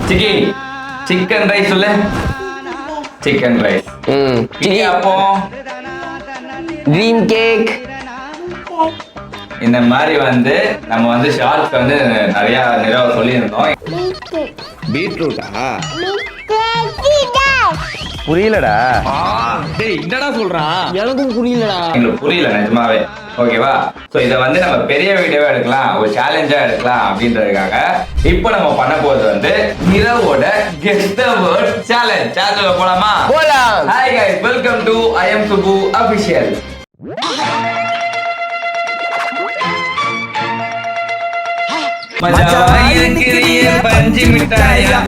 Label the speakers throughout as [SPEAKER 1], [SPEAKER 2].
[SPEAKER 1] சிக்கி chicken rice சொல்லு. Chicken rice. அப்போ
[SPEAKER 2] ட்ரீம் கேக்.
[SPEAKER 1] இந்த மாதிரி வந்து நம்ம வந்து ஷார்ட்ஸ் வந்து நிறைய நிறவ சொல்லியிருந்தோம். பீட்ரூட்டா?
[SPEAKER 2] புரியலடா.
[SPEAKER 1] டேய் என்னடா சொல்றான்?
[SPEAKER 2] எனக்கும் புரியலடா.
[SPEAKER 1] எங்களுக்கு புரியல நிஜமாவே. ஓகேவா? சோ இத வந்து நம்ம பெரிய வீடியோவா எடுக்கலாம், ஒரு சேலஞ்சா எடுக்கலாம் அப்படின்றதுக்காக இப்போ நம்ம பண்ண போறது வந்து நிறவோட கெஸ் தி வேர்ட் சேலஞ்ச். சேலஞ்சுல போலாமா?
[SPEAKER 2] போலாம்.
[SPEAKER 1] Hi guys, welcome to I am Subu official.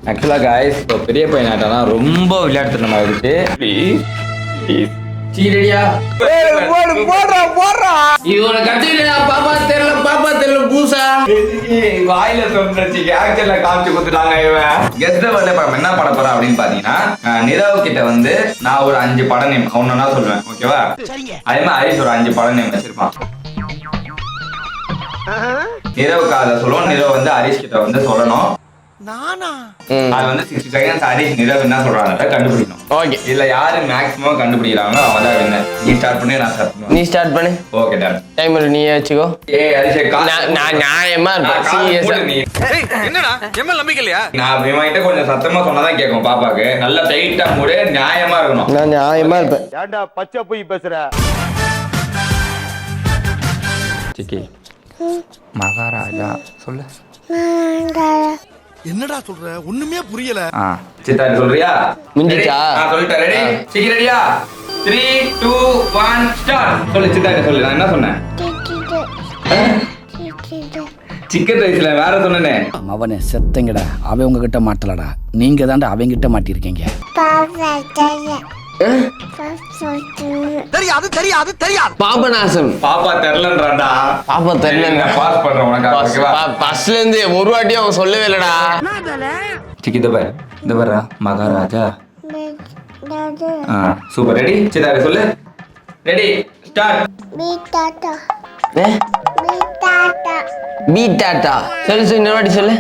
[SPEAKER 1] ஆக்சுவலா गाइस இப்போ பெரிய பையன் ஆட்டனா ரொம்ப விளையாட்டுத்தனமா ஆயிடுச்சு. ப்ளீஸ் ப்ளீஸ் சீரியடியா
[SPEAKER 2] போடுறா இவனை கட்டிடா. பாப்பா தெரியல பூசா
[SPEAKER 1] வாயில சொல்றச்சு ஆக்சுவலா காமிச்சு கொடுத்துட்டாங்க. இவன் கெஸ் தி வேர்ட் படம் என்ன பண்ண போறா அப்படின்னு பாத்தீங்கன்னா, நிரவ் கிட்ட வந்து நான் ஒரு 5 பட நேம் ஒன்னொன்னா சொல்லுவேன். ஓகேவா? அதே மாதிரி ஹரிஷ் ஒரு 5 பட நேம் வச்சிருப்பான். நிரவ் காத சொல்லுவோம். நிரவ் வந்து ஹரிஷ் கிட்ட வந்து சொல்லணும். அது வந்து 60 செகண்ட்ஸ் ஹரிஷ் நிரவ் என்ன சொல்றாங்க கண்டுபிடிக்கணும்.
[SPEAKER 2] ஓகே.
[SPEAKER 1] இதுல யாரு மேக்ஸிமம் கண்டுபிடிக்கிறாங்களோ அவங்க தான் வின்னர். நீ ஸ்டார்ட் பண்ணி நான் ஸ்டார்ட் பண்ணுவேன்.
[SPEAKER 2] நீ ஸ்டார்ட் பண்ணு.
[SPEAKER 1] Okay done.
[SPEAKER 2] டைமர் நீ வச்சுக்கோ.
[SPEAKER 1] ஹரிஷ்
[SPEAKER 2] நான் நியாயமா இருப்பேன். சீரியஸா
[SPEAKER 3] என்னடா எம்எல் நம்பிக்கை இல்லையா?
[SPEAKER 1] நான் இவன்கிட்ட கொஞ்சம் சத்தமா சொன்னதான் கேட்கும் பாப்பாக்கு. நல்லா டைட்டா மூடு, நியாயமா இருக்கணும்.
[SPEAKER 2] நான் நியாயமா இருப்பேன்.
[SPEAKER 4] ஏன்டா பச்சை போய் பேசுற?
[SPEAKER 1] சிக்கி மகாராஜா சொல்லு.
[SPEAKER 3] என்னடா சொல்ற? ஒண்ணுமே புரியல.
[SPEAKER 1] சித்தா சொல்றியா?
[SPEAKER 2] முடிஞ்சிச்சா?
[SPEAKER 1] சொல்லிட்டேன். ரெடி? சிக்கி ரெடியா? 3 2 1 ஸ்டார்ட். சொல்லு சித்தா சொல்லு. நான் என்ன சொன்னேன்? சிக்கன் ரைஸ்ல வேற சொன்னனே.
[SPEAKER 5] அவனே செத்தங்கடா. அவன் உங்ககிட்ட மாட்டலடா. நீங்க தான்டா அவங்கிட்ட மாட்டிருக்கீங்க.
[SPEAKER 3] தெரியாது.
[SPEAKER 2] பாபநாசம்.
[SPEAKER 1] பாப்பா தெரியலன்றான்டா.
[SPEAKER 2] பாப்பா தெரியல.
[SPEAKER 1] பாஸ் பண்றேன் உனக்கு. ஓகேவா?
[SPEAKER 2] ஃபர்ஸ்ட்ல இருந்து ஒரு வாட்டி அவன் சொல்லவே இல்லடா.
[SPEAKER 1] சிக்கி இந்த பாரு மகாராஜா. சூப்பர். ரெடி? சித்தா சொல்லு. Ready start.
[SPEAKER 2] பீட்டாட்டா. சொல்லு இன்னொரு வாட்டி சொல்லு.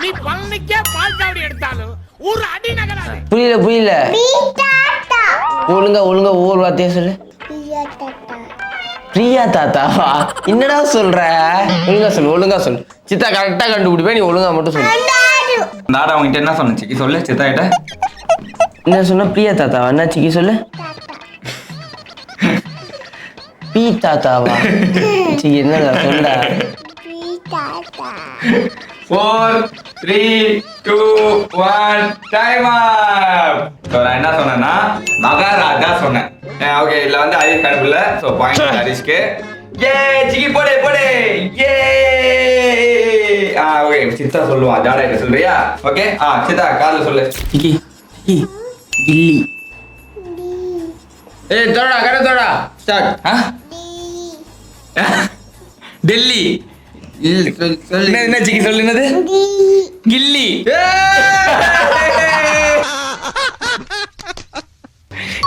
[SPEAKER 6] நீ பழனிக்கே பால் சாவடி எடுத்தாலும் ஒரு அடி நகராது.
[SPEAKER 2] புரியல. ஒழுங்கா ஒரு வார்த்தையா சொல்லு. பிரியா தாத்தாவா? என்னடா சொல்ற? ஒழுங்கா சொல்லு. சித்தா கரெக்டா கண்டுபிடிப்பேன். நீ ஒழுங்கா மட்டும் சொல்லு.
[SPEAKER 1] நாடா உங்ககிட்ட என்ன சொன்ன சிக்கி சொல்லு. சித்தா கிட்ட
[SPEAKER 2] என்ன சொன்ன? பிரியா தாத்தாவா? என்ன சிக்கி சொல்லு. பி தாத்தாவா? சிக்கி என்னடா சொல்லுடா.
[SPEAKER 1] 4 3 2 1 டைம் அப். சோ நான் என்ன சொன்னேன்னா மகாராஜா சொன்னேன். ஓகே இதுல வந்து ஹரிஷ் கண்டுபிடில. சோ பாயிண்ட் ஹரிஷ்க்கு. ஏ சிக்கி போடு ஏ. ஓகே சித்தா சொல்லுவா. ஜாடா கிட்ட சொல்றியா? ஓகே சித்தா கால்ல சொல்லு.
[SPEAKER 2] சிக்கி கில்லி. ஏய் தோடா கரெ தோடா ஸ்டார்ட்.
[SPEAKER 1] டெல்லி. என்ன சிக்கி சொல்லு. என்னது? கில்லி.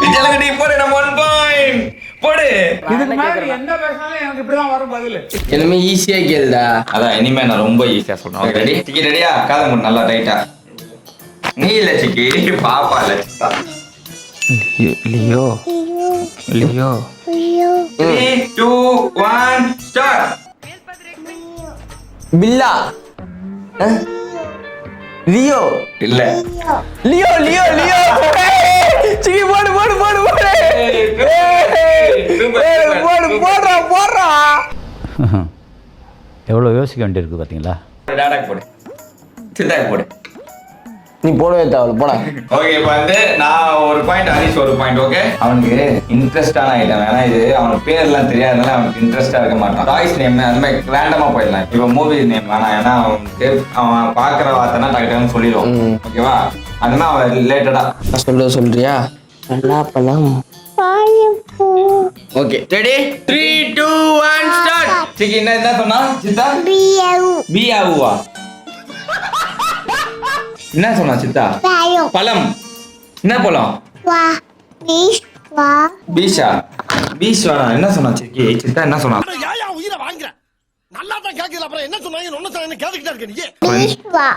[SPEAKER 1] இதெல்லாம் போடு. நம்ம 1 பாயிண்ட் போடு.
[SPEAKER 6] இதுக்கு மேல எந்த பேசினாலும் எனக்கு இப்படிதான் வரும் பதில்.
[SPEAKER 2] எல்லாமே ஈஸியா கேளுடா.
[SPEAKER 1] அதான் இனிமே நான் ரொம்ப ஈஸியா சொல்றேன். Okay ready? சிக்கி ரெடியா? காதை மூடு நல்லா டைட்டா. நீ இல்ல சிக்கி, பாப்பா இல்ல Sitha. Leo 3 2 1 start.
[SPEAKER 2] Billa. Leo
[SPEAKER 1] இல்ல
[SPEAKER 2] லியோ சிக்கி போடு போடுறா.
[SPEAKER 5] எவ்வளோ யோசிக்க வேண்டியிருக்கு பார்த்தீங்களா?
[SPEAKER 1] டாடாக்கு போடு. சித்தாக்கு போடு.
[SPEAKER 2] நீ போடவே தேவை போடா.
[SPEAKER 1] ஓகே இப்போ வந்து நான் ஒரு பாயிண்ட் ஹரிஷ் ஒரு பாயிண்ட். ஓகே அவனுக்கு இன்ட்ரெஸ்டான ஐட்டம் வேணா. இது அவனுக்கு பேர்லாம் தெரியாதனால அவனுக்கு இன்ட்ரெஸ்டா இருக்க மாட்டான். டாய்ஸ் நேம் அந்த மாதிரி ரேண்டமா போயிடலாம். இப்போ மூவி நேம் வேணாம். ஏன்னா அவனுக்கு அவன் பாக்குற வார்த்தைனா டக்குன்னு சொல்லிடுவான். ஓகேவா? அதுனா அவன் ரிலேட்டடா
[SPEAKER 2] சொல்றியா? நல்லா பழம். Okay ready? 3 2 1 ஸ்டார்ட்.
[SPEAKER 1] சிக்கி என்ன சொன்னா சித்தா? பியாவுவா? என்ன சொன்னா சித்தா? பழம். என்ன பழம்? பீஷா. என்ன சொன்னா சிக்கி? சித்தா என்ன சொன்னா?
[SPEAKER 3] உயிரை வாங்குற நல்லா தான் கேட்கல அப்புறம் என்ன சொன்னாங்க ஒன்னும் சொன்னாங்க கேட்டுக்கிட்டே இருக்க நீ
[SPEAKER 4] விஸ்வா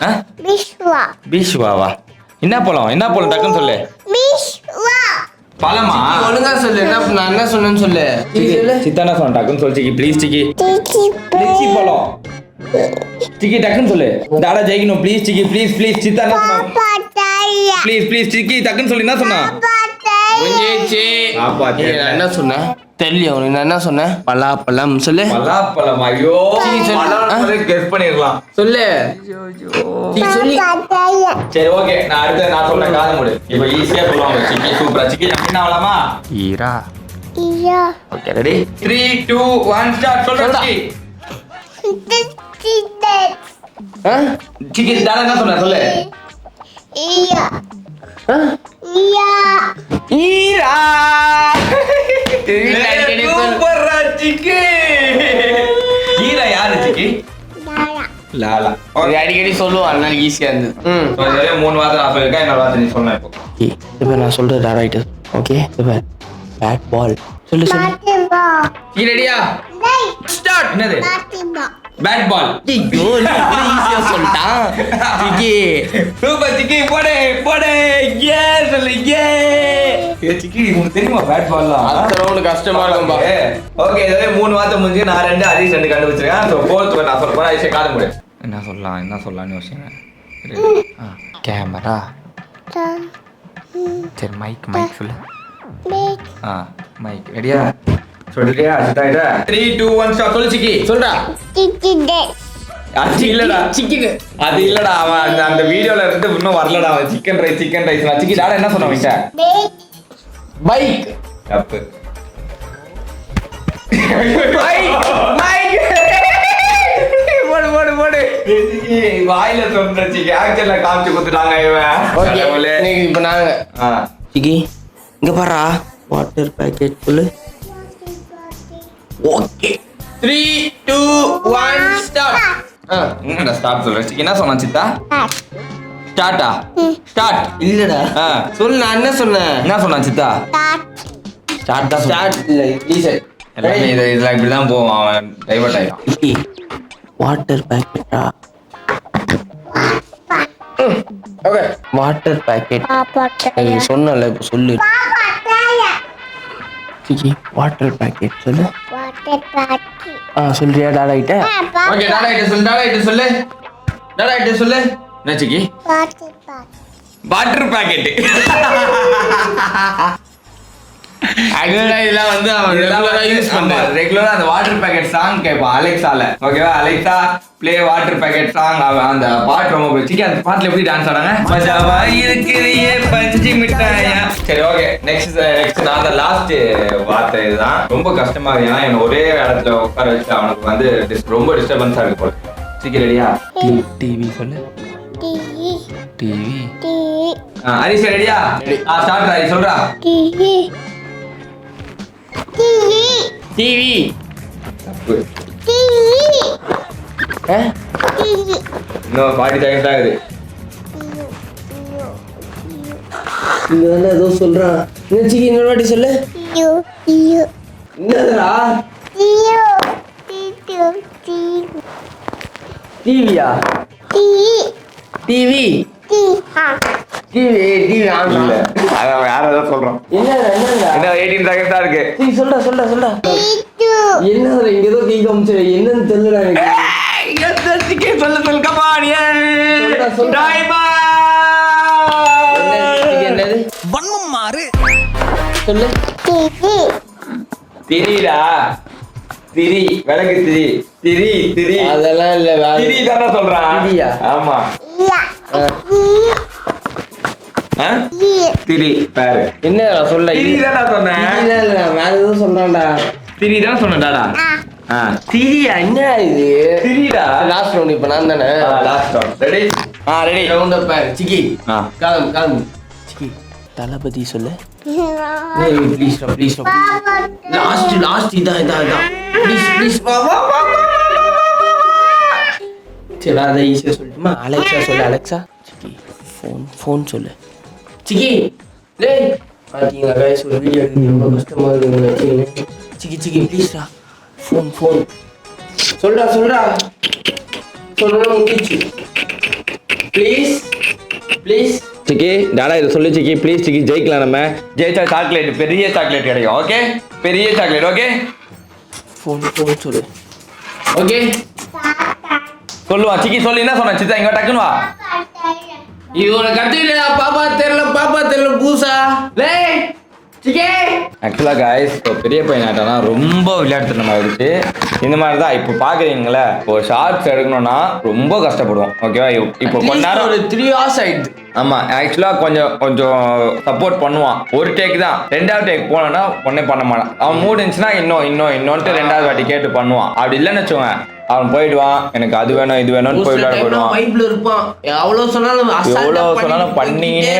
[SPEAKER 1] ஆ?
[SPEAKER 4] விஸ்வா
[SPEAKER 1] பீஷ்வாவா என்ன பழம் டக்குன்னு சொல்லு
[SPEAKER 4] விஸ்வா
[SPEAKER 1] பழமா
[SPEAKER 2] ஒழுங்கா சொல்லு. நான் என்ன சொன்னேன்னு சொல்லு. சிக்கி சொல்லு.
[SPEAKER 1] சித்தா என்ன சொன்ன டக்குன்னு சொல்லு சிக்கி ப்ளீஸ் சிக்கி
[SPEAKER 4] டிச்சி
[SPEAKER 1] லிச்சி பழம் சிக்கி டக்குன்னு சொல்லு தாடா ஜெயிக்கணும் ப்ளீஸ் சிக்கி ப்ளீஸ் சித்தா என்ன சொன்னா
[SPEAKER 4] பாட்டாயா
[SPEAKER 1] ப்ளீஸ் சிக்கி டக்குன்னு சொல்லு என்ன சொன்னா
[SPEAKER 4] பாட்டாயா
[SPEAKER 2] முடிஞ்சிச்சு.
[SPEAKER 1] ஆப்பா, தெரியல.
[SPEAKER 2] நான் என்ன சொன்னேன் தெரியல உனக்கு. நான் என்ன சொன்னேன்? பலாப்பழம் சொல்லு.
[SPEAKER 1] பலாப்பழம் ஐயோ
[SPEAKER 2] சிக்கி சொல்லு.
[SPEAKER 1] கெஸ் பண்ணிடலாம்
[SPEAKER 2] சொல்லு. சிக்கி சொல்லி.
[SPEAKER 4] பாட்டாயா
[SPEAKER 1] சரி ஓகே நான் சொல்றேன் காது மூடு இப்போ ஈஸியா சொல்லுவாங்க சிக்கி சூப்பரா சிக்கி நம்ம என்ன ஆகலாமா ஈரா
[SPEAKER 4] ஐயா
[SPEAKER 1] ஓகே ரெடி 3 2 1 ஸ்டார்ட் சொல்றா
[SPEAKER 4] டிச்சி
[SPEAKER 2] ஆ?
[SPEAKER 1] சிக்கி தாடா என்ன சொன்ன சொல்லு
[SPEAKER 4] ஐயா
[SPEAKER 2] ஆ?
[SPEAKER 4] ஐயா
[SPEAKER 2] ஈரா.
[SPEAKER 1] சூப்பரா சிக்கி ஈரா யாரு சிக்கி
[SPEAKER 4] லாலா
[SPEAKER 1] லாலா
[SPEAKER 2] இது அடிக்கடி சொல்லுவான் அதனால ஈஸியா இருந்தது.
[SPEAKER 1] இதுல 3 வார்த்தை நான் சொல்லிருக்கேன் இன்னொரு வார்த்தை நீ சொன்ன இப்போ
[SPEAKER 2] இப்போ நான் சொல்றது ரைட். ஓகே இப்போ பேட் பால் சொல்லு சொல்லு.
[SPEAKER 4] பாத்திமா
[SPEAKER 1] நீ ரெடியா
[SPEAKER 4] டேய்
[SPEAKER 1] ஸ்டார்ட் என்னது
[SPEAKER 4] பாத்திமா
[SPEAKER 1] பேட் பால்
[SPEAKER 2] ஐயோ ஈஸியா சொல்லிட்டான். சிக்கி
[SPEAKER 1] சூப்பர் சிக்கி போடு ஏ சொல்லு ஏ சிக்கி உங்களுக்கு தெரியுமா பேட் பால்லாம்
[SPEAKER 2] அத்தனை உனக்கு கஷ்டமா இருக்கும்பா.
[SPEAKER 1] ஓகே இதுவே 3 வார்த்தை முடிஞ்சு நான் 2 ஹரிஷ் 2 கண்டுபிடிச்சிருக்கேன் சோ ஃபோர்த் நான் சொல்ல போறேன் ஐஷே காது மூடு என்ன சொல்லலாம்னு யோசிங்க கேமரா சரி மைக் சொல்லு மைக் ரெடியா சொல்றியா சித்தாயிடா 3 2 1 ஸ்டார்ட் சொல்லு சிக்கி
[SPEAKER 2] சொல்றா.
[SPEAKER 4] டிச்சி டே
[SPEAKER 1] அது இல்லடா
[SPEAKER 2] சிக்கன்.
[SPEAKER 1] அது இல்லடா அவன் அந்த வீடியோல இருந்து இன்னும் வரலடா அவன் சிக்கன் ரைஸ் நான் சிக்கி டாடா என்ன சொன்ன அவன்கிட்ட
[SPEAKER 2] பைக்.
[SPEAKER 1] தப்பு போடு வாயில சொன்ன சிக்கி ஆக்சுவலா காமிச்சு கொடுத்துட்டாங்க இவன்
[SPEAKER 2] ஓகே
[SPEAKER 1] கடவுளே.
[SPEAKER 2] இப்போ நாங்க சிக்கி இங்க பாரா வாட்டர் பேக்கெட் சொல்லு. Okay 3 2 1 start.
[SPEAKER 1] என்னடா ஸ்டார்ட் சொல்றேன் சிக்கி என்ன சொன்னான் சித்தா ஸ்டார்ட்டா ஸ்டார்ட்
[SPEAKER 2] இல்லடா சொல்லு. நான் என்ன சொன்னேன்?
[SPEAKER 1] என்ன சொன்னான் சித்தா ஸ்டார்ட் தான்
[SPEAKER 2] ஸ்டார்ட் இல்ல ப்ளீஸ்.
[SPEAKER 1] எல்லாமே இதுல இப்படிதான் போவான் அவன் டைவர்ட் ஆயிடும்
[SPEAKER 2] சிக்கி வாட்டர் பேக்கெட்டா? Okay water packet.
[SPEAKER 4] பாப்பாயா
[SPEAKER 2] சொன்னல இப்போ சொல்லு.
[SPEAKER 4] பாப்பாயா
[SPEAKER 2] சிக்கி வாட்டர் பேக்கெட் சொல்லு.
[SPEAKER 4] வாட்டர் பாட்டி
[SPEAKER 2] சொல்றியா டாடா கிட்ட?
[SPEAKER 1] ஓகே டாடா கிட்ட சொல்லு என்ன சிக்கி
[SPEAKER 4] வாட்டர் பாட்டி
[SPEAKER 1] வாட்டர் பாக்கெட்
[SPEAKER 2] ஆக்சுவலா இதெல்லாம் வந்து அவன் ரெகுலரா யூஸ் பண்றான்.
[SPEAKER 1] ரெகுலரா அந்த வாட்டர் பாக்கெட் சாங் கேட்பான் அலெக்சால ஓகேவா Alexa play water packet song அந்த பாட்டு ரொம்ப பிடிச்சி அந்த பாட்டுல எப்படி டான்ஸ் ஆடாங்க மஜாவா இருக்கிறியே பஞ்சு மிட்டாயா சரி ஓகே நெக்ஸ்ட் நான் அந்த லாஸ்ட் வார்த்தை இதுதான் ரொம்ப கஷ்டமா இருக்கு ஏன்னா என்ன ஒரே இடத்துல உட்கார வச்சு அவனுக்கு வந்து ரொம்ப டிஸ்டர்பன்ஸா இருக்கு போல சீக்கிரம் ரெடியா டிவி சொல்லு
[SPEAKER 4] டிவி
[SPEAKER 1] டிவி
[SPEAKER 4] டிவி
[SPEAKER 1] ஹரிஷ் ரெடியா ஸ்டார்ட் ஹரிஷ் சொல்றா
[SPEAKER 4] டிவி டிவி
[SPEAKER 2] டிவி.
[SPEAKER 1] தப்பு
[SPEAKER 4] டிவி டிவி
[SPEAKER 1] இன்னும் 40 செகண்ட்ஸ் ஆகுது
[SPEAKER 2] இங்க வந்து ஏதோ சொல்றான். என்ன சிக்கி இன்னொரு வாட்டி சொல்லு.
[SPEAKER 4] யூ யூ
[SPEAKER 2] என்னடா
[SPEAKER 4] யூ டிவி டிவி
[SPEAKER 2] டிவியா?
[SPEAKER 4] TV
[SPEAKER 2] TV TV TV on
[SPEAKER 1] இல்ல அத வேற ஏதோ சொல்றோம்
[SPEAKER 2] என்னடா
[SPEAKER 1] இன்னும் 18 செகண்ட்ஸ் தான் இருக்கு
[SPEAKER 2] சீ சொல்றா. என்னடா இங்க ஏதோ கீ காமிச்சற என்னன்னு தெரியலடா எனக்கு.
[SPEAKER 1] சொல்லு கமான்
[SPEAKER 2] சொல்றா. என்னது
[SPEAKER 3] வன்மம் மாறு
[SPEAKER 2] சொல்லு.
[SPEAKER 4] டிவி
[SPEAKER 1] திரிடா திரி விளக்கு திரி
[SPEAKER 2] அதெல்லாம் இல்ல வேற.
[SPEAKER 1] திரி தானே சொல்றான்
[SPEAKER 2] திரியா?
[SPEAKER 1] ஆமா
[SPEAKER 4] யா
[SPEAKER 1] ஆ? திரி பாரு
[SPEAKER 2] என்னடா சொல்ல?
[SPEAKER 1] திரி தானே சொன்னேன்
[SPEAKER 2] இல்ல இல்ல வேற ஏதோ சொல்றான்டா.
[SPEAKER 1] திரி தான் சொன்னடாடா ஆ
[SPEAKER 2] திரியா? என்ன இது?
[SPEAKER 1] திரிடா
[SPEAKER 2] லாஸ்ட் ரவுண்ட் இப்ப நான் தானே.
[SPEAKER 1] Last round ready ready
[SPEAKER 2] round up சிக்கி
[SPEAKER 1] ஆ
[SPEAKER 2] காலம் சிக்கி தளபதி சொல்லு. ப்ளீஸ் லாஸ்ட் இதான் ப்ளீஸ் வா சரி அதை ஈஸியா சொல்லிட்டுமா. அலெக்சா சொல்லு. அலெக்சா சிக்கி ஃபோன் சொல்லு. சிக்கி டேய் பாத்தீங்களா गाइस ஒரு வீடியோ எடுக்க ரொம்ப கஷ்டமா இருக்கு. சிக்கி ப்ளீஸ்டா ஃபோன் சொல்றா சொல்லணும் முடிச்சு ப்ளீஸ்
[SPEAKER 1] சிக்கி டாடா இதை சொல்லு சிக்கி ப்ளீஸ் சிக்கி ஜெயிக்கலாம் நம்ம ஜெயிச்சா சாக்லேட் பெரிய சாக்லேட் கிடைக்கும் ஓகே பெரிய சாக்லேட் ஓகே
[SPEAKER 2] ஃபோன் சொல்லு ஓகே
[SPEAKER 1] சொல்லுவா சிக்கி சொல்லு என்ன சொன்ன சித்தா இங்க டக்குன்னு வா
[SPEAKER 2] இவனை கத்துக்கிட்டா பாப்பா தெரியல பூசா லே சிக்கே
[SPEAKER 1] ஆக்சுவலா காய்ஸ் இப்போ பெரிய பையன் ஆட்டோனா ரொம்ப விளையாட்டுத்தனமா ஆயிடுச்சு இந்த மாதிரி தான் இப்போ பாக்குறீங்களா ஒரு ஷார்ட்ஸ் எடுக்கணும்னா ரொம்ப கஷ்டப்படுவோம் ஓகேவா இப்போ கொஞ்ச நேரம்
[SPEAKER 2] ஒரு 3 hours ஆயிடுது
[SPEAKER 1] ஆமா ஆக்சுவலா கொஞ்சம் சப்போர்ட் பண்ணுவான் ஒரு டேக் தான் ரெண்டாவது டேக் போனோம்னா ஒன்னே பண்ண மாட்டான் அவன் மூடு இருந்துச்சுன்னா இன்னொன்ட்டு ரெண்டாவது வாட்டி கேட்டு பண்ணுவான் அப்படி இல்லைன்னு வச்சுக்கோங்க அவன் போயிடுவான் எனக்கு அது வேணும் இது வேணும்னு போய் விளையாட போயிடுவான்
[SPEAKER 2] வைப்ல இருப்பான் எவ்வளவு சொன்னாலும்
[SPEAKER 1] பண்ணினே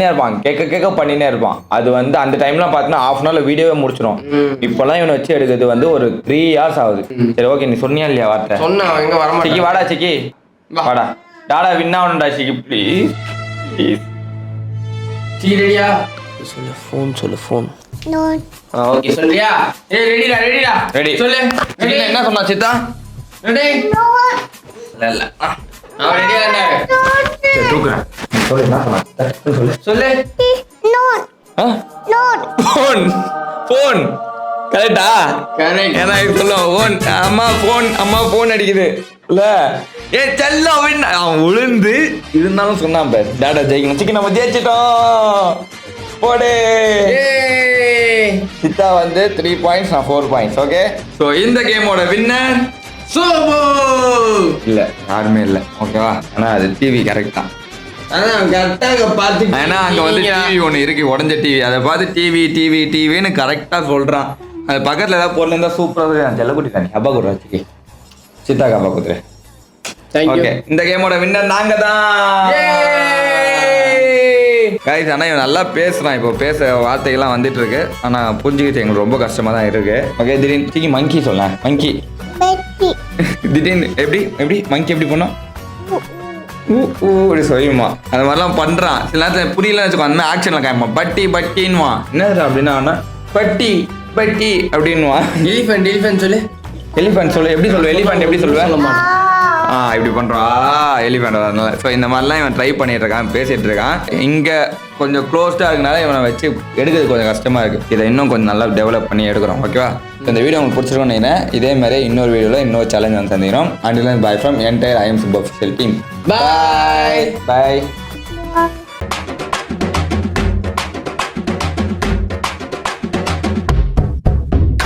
[SPEAKER 1] இருப்பான் கேட்க பண்ணினே இருப்பான் அது வந்து அந்த டைம்ல பாத்தீங்கன்னா half an hour வீடியோவே முடிச்சிடும் இப்பெல்லாம் இவனை வச்சு எடுக்கிறது வந்து ஒரு 3 hours ஆகுது சரி ஓகே நீ சொன்னியா இல்லையா வார்த்தை
[SPEAKER 2] சொன்னா எங்க வர மாட்டேன்
[SPEAKER 1] சிக்கி வாடா சிக்கி வாடா டாடா வின் ஆகணும்டா சிக்கி ப்ளீஸ்
[SPEAKER 2] சிக்கி ரெடியா சொல்லு ஃபோன் ஓகே சொல்றியா ரெடிடா
[SPEAKER 1] ரெடி
[SPEAKER 2] சொல்லு
[SPEAKER 1] ரெடி என்ன சொன்னா சித்தா
[SPEAKER 2] ரெடி இல்ல நான் ரெடியா இருந்தாரு
[SPEAKER 1] சரி தூக்குறேன் சொல்லு என்ன சொன்னா
[SPEAKER 2] சொல்லு
[SPEAKER 1] போன் கரெக்டா
[SPEAKER 2] கரெக்ட்
[SPEAKER 1] ஏன்னா சொல்லுவோம் அம்மா போன் அடிக்குது இல்ல செல்லம் அவன் விழுந்து இருந்தாலும் சொன்னான் பேர் டாடா ஜெயிக்கணும் சிக்கி நம்ம ஜெயிச்சிட்டோம் போடே சித்தா வந்து 3 points நான் 4 points ஓகே ஸோ இந்த கேமோட வின்னர்
[SPEAKER 2] சோபோ
[SPEAKER 1] இல்ல யாருமே இல்ல ஓகேவா ஆனா அது டிவி கரெக்ட் தான்
[SPEAKER 2] அதான் கரெக்டாக பார்த்து
[SPEAKER 1] ஏன்னா அங்க வந்து டிவி ஒன்று இருக்கு உடஞ்ச டிவி அதை பார்த்து டிவின்னு கரெக்டா சொல்றான் அது பக்கத்துல ஏதாவது பொருள் இருந்தா சூப்பரா செல்லக்குட்டி தானே அப்பா கொடுறா சிக்கி சித்தாக்கு அப்பா கொடுத்துரு ஓகே இந்த கேமோட வின்னர் நாங்க தான் கைஸ் ஆனா இவன் நல்லா பேசுறான் இப்போ பேச வார்த்தைகள்லாம் வந்துட்டு இருக்கு ஆனா புரிஞ்சுக்கிட்டு எங்களுக்கு ரொம்ப கஷ்டமா தான் இருக்கு ஓகே திடீர்னு சிக்கி மங்கி சொல்ல மங்கி திடீர்னு எப்படி மங்கி எப்படி பண்ணோம் இப்படி சொல்லுமா அந்த மாதிரிலாம் பண்றான் சில நேரத்தில் புரியலன்னு வச்சுக்கோ அந்த மாதிரி ஆக்ஷன்ல காமிப்பான் பட்டின்னுவான் என்ன அப்படின்னா பட்டி அப்படின்னுவான்
[SPEAKER 2] எலிஃபென்ட் சொல்லு
[SPEAKER 1] எலிஃபென்ட் சொல்லு எப்படி சொல்லுவேன் எலிஃபென்ட் எப்படி சொல்லுவேன் இப்படி பண்றா எலிஃபென்ட் அதனால ஸோ இந்த மாதிரிலாம் இவன் ட்ரை பண்ணிட்டு இருக்கான் பேசிட்டு இருக்கான் இங்க கொஞ்சம் க்ளோஸ்டா இருக்கனால இவனை வச்சு எடுக்கிறது கொஞ்சம் கஷ்டமா இருக்கு இதை இன்னும் கொஞ்சம் நல்லா டெவலப் பண்ணி எடுக்கிறோம் ஓகேவா இந்த வீடியோ உங்களுக்கு பிடிச்சிருக்கோன்னு நினைக்கிறேன் இதே மாதிரி இன்னொரு வீடியோல இன்னொரு சேலஞ்ச் வந்து சந்திக்கிறோம் until bye from entire IM super official team
[SPEAKER 2] bye
[SPEAKER 1] bye